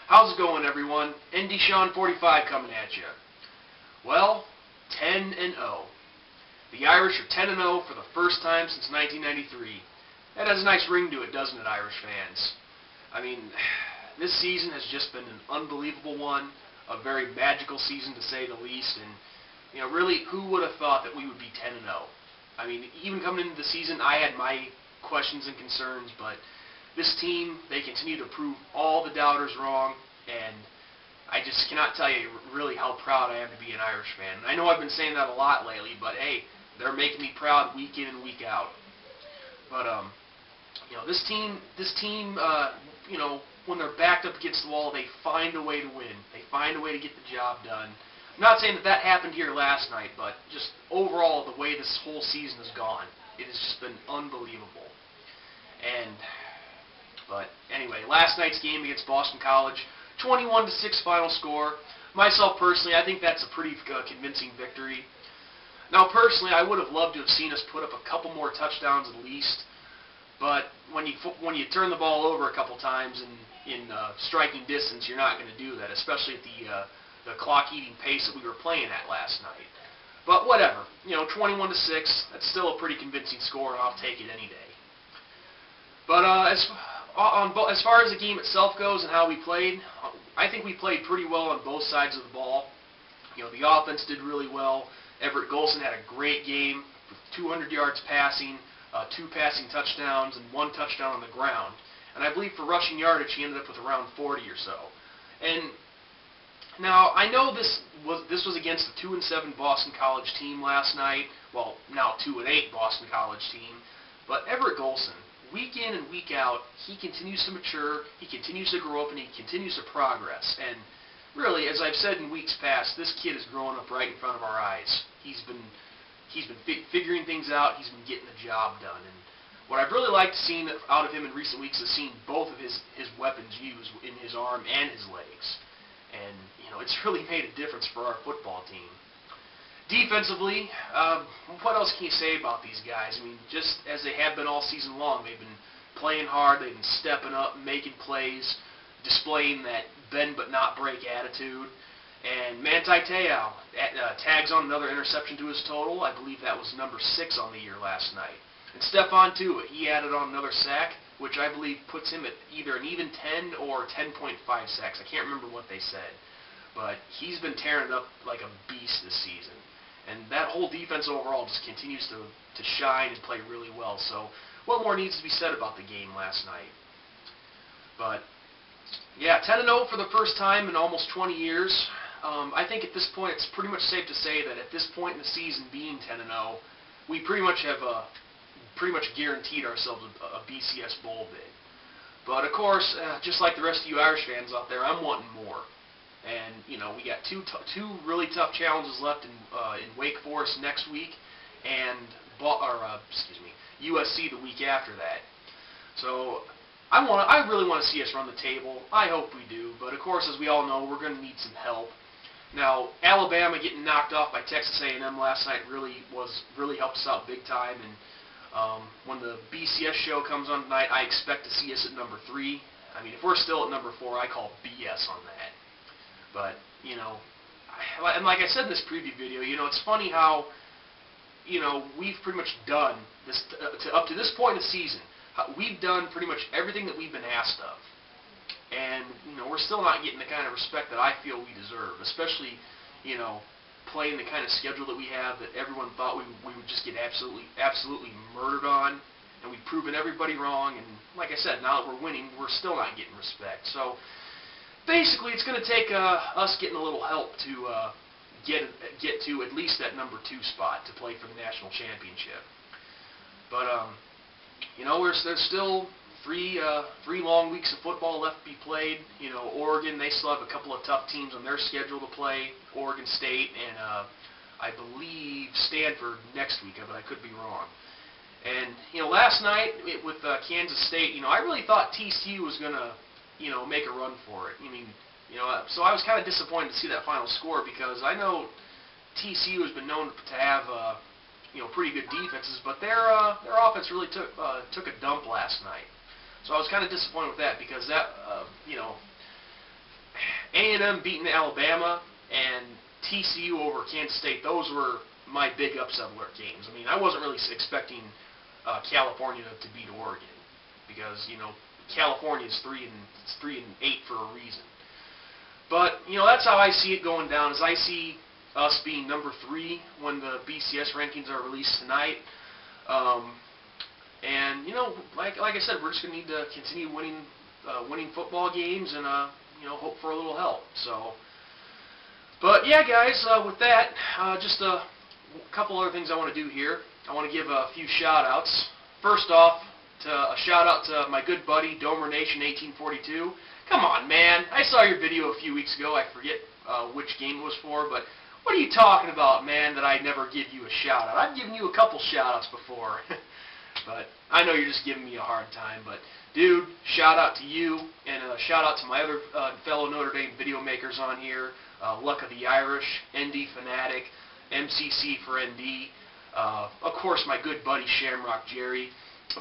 How's it going, everyone? ND Sean 45 coming at you. Well, 10-0. The Irish are 10-0 for the first time since 1993. That has a nice ring to it, doesn't it, Irish fans? I mean, this season has just been an unbelievable one, a very magical season to say the least, and really, who would have thought that we would be 10-0? I mean, even coming into the season, I had my questions and concerns, but this team, they continue to prove all the doubters wrong, and I just cannot tell you really how proud I am to be an Irish fan. I know I've been saying that a lot lately, but hey, they're making me proud week in and week out. But this team, when they're backed up against the wall, they find a way to win. They find a way to get the job done. I'm not saying that happened here last night, but just overall, the way this whole season has gone, it has just been unbelievable. But anyway, last night's game against Boston College, 21-6 final score. Myself personally, I think that's a pretty convincing victory. Now personally, I would have loved to have seen us put up a couple more touchdowns at least, but when you turn the ball over a couple times in striking distance, you're not going to do that, especially at the clock-eating pace that we were playing at last night. But whatever, 21-6, that's still a pretty convincing score, and I'll take it any day. But as far as the game itself goes and how we played, I think we played pretty well on both sides of the ball. The offense did really well. Everett Golson had a great game with 200 yards passing, 2 passing touchdowns, and 1 touchdown on the ground. And I believe for rushing yardage, he ended up with around 40 or so. And now, I know this was against the 2-7 Boston College team last night. Well, now 2-8 Boston College team. But Everett Golson, week in and week out, he continues to mature, he continues to grow up, and he continues to progress. And really, as I've said in weeks past, this kid is growing up right in front of our eyes. He's been figuring things out. He's been getting the job done. And what I've really liked seeing out of him in recent weeks is seeing both of his weapons used in his arm and his legs. And it's really made a difference for our football team. Defensively, what else can you say about these guys? I mean, just as they have been all season long, they've been playing hard, they've been stepping up, making plays, displaying that bend but not break attitude. And Manti Te'o tags on another interception to his total. I believe that was number 6 on the year last night. And Stephon Tuitt, he added on another sack, which I believe puts him at either an even 10 or 10.5 sacks. I can't remember what they said. But he's been tearing it up like a beast this season. And that whole defense overall just continues to shine and play really well. So what more needs to be said about the game last night? But yeah, 10-0 for the first time in almost 20 years. I think at this point it's pretty much safe to say that at this point in the season, being 10-0, we pretty much have guaranteed ourselves a BCS bowl bid. But of course, just like the rest of you Irish fans out there, I'm wanting more. And we got two really tough challenges left in Wake Forest next week, and USC the week after that. So I really want to see us run the table. I hope we do. But of course, as we all know, we're going to need some help. Now, Alabama getting knocked off by Texas A&M last night really helped us out big time. And when the BCS show comes on tonight, I expect to see us at number 3. I mean, if we're still at number 4, I call BS on that. But, and like I said in this preview video, it's funny how, we've pretty much done this, up to this point in the season, we've done pretty much everything that we've been asked of. And, we're still not getting the kind of respect that I feel we deserve, especially, playing the kind of schedule that we have that everyone thought we would just get absolutely murdered on. And we've proven everybody wrong. And like I said, now that we're winning, we're still not getting respect. So basically, it's going to take us getting a little help to get to at least that number 2 spot to play for the national championship. But there's still three long weeks of football left to be played. Oregon, they still have a couple of tough teams on their schedule to play. Oregon State and I believe Stanford next week, but I could be wrong. And last night with Kansas State, I really thought TCU was going to make a run for it. So I was kind of disappointed to see that final score because I know TCU has been known to have pretty good defenses, but their offense really took a dump last night. So I was kind of disappointed with that because that A&M beating Alabama and TCU over Kansas State, those were my big upset alert games. I mean, I wasn't really expecting California to beat Oregon because, you know, California is 3-8 for a reason. But, you know, that's how I see it going down, is I see us being number 3 when the BCS rankings are released tonight. And, you know, like I said, we're just going to need to continue winning football games and, you know, hope for a little help. So, but yeah, guys, with that, just a couple other things I want to do here. I want to give a few shout-outs. First off, a shout-out to my good buddy, Domer Nation 1842. Come on, man. I saw your video a few weeks ago. I forget which game it was for, but what are you talking about, man, that I'd never give you a shout-out? I've given you a couple shout-outs before, but I know you're just giving me a hard time. But, dude, shout-out to you, and shout-out to my other fellow Notre Dame video makers on here, Luck of the Irish, ND Fanatic, MCC for ND, of course, my good buddy Shamrock Jerry.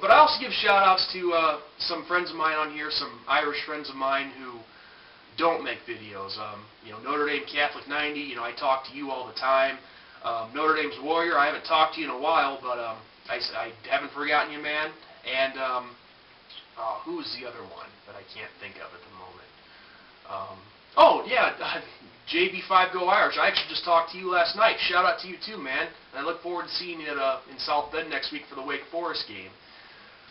But I also give shout-outs to some friends of mine on here, some Irish friends of mine who don't make videos. You know, Notre Dame Catholic 90, you know, I talk to you all the time. Notre Dame's Warrior, I haven't talked to you in a while, but I haven't forgotten you, man. And who's the other one that I can't think of at the moment? Oh, yeah, JB5 Go Irish. I actually just talked to you last night. Shout out to you too, man. And I look forward to seeing you in South Bend next week for the Wake Forest game.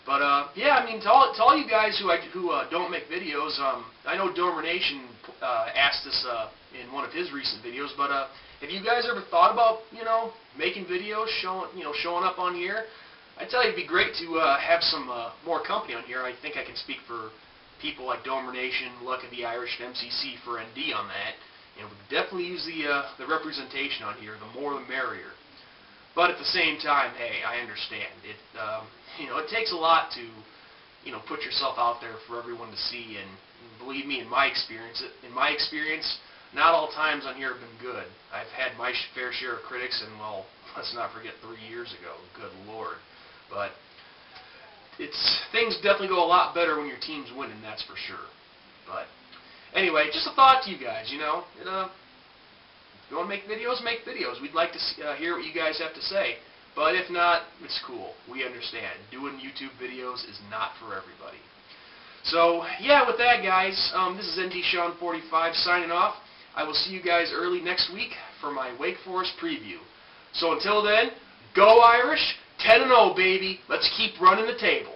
But yeah, I mean, to all you guys who don't make videos, I know Domer Nation asked this in one of his recent videos. But have you guys ever thought about, you know, making videos, showing up on here? I tell you, it'd be great to have some more company on here. I think I can speak for people like Domer Nation, Luck of the Irish, and MCC for ND on that. You know, we could definitely use the representation on here. The more, the merrier. But at the same time, hey, I understand. You know, it takes a lot to, you know, put yourself out there for everyone to see. And believe me, in my experience, not all times on here have been good. I've had my fair share of critics, and well, let's not forget 3 years ago. Good Lord. But things definitely go a lot better when your team's winning. That's for sure. But anyway, just a thought to you guys. You know, if you want to make videos, make videos. We'd like to hear what you guys have to say. But if not, it's cool. We understand. Doing YouTube videos is not for everybody. So, yeah, with that, guys, this is ND Sean 45 signing off. I will see you guys early next week for my Wake Forest preview. So until then, go Irish, 10-0, baby. Let's keep running the table.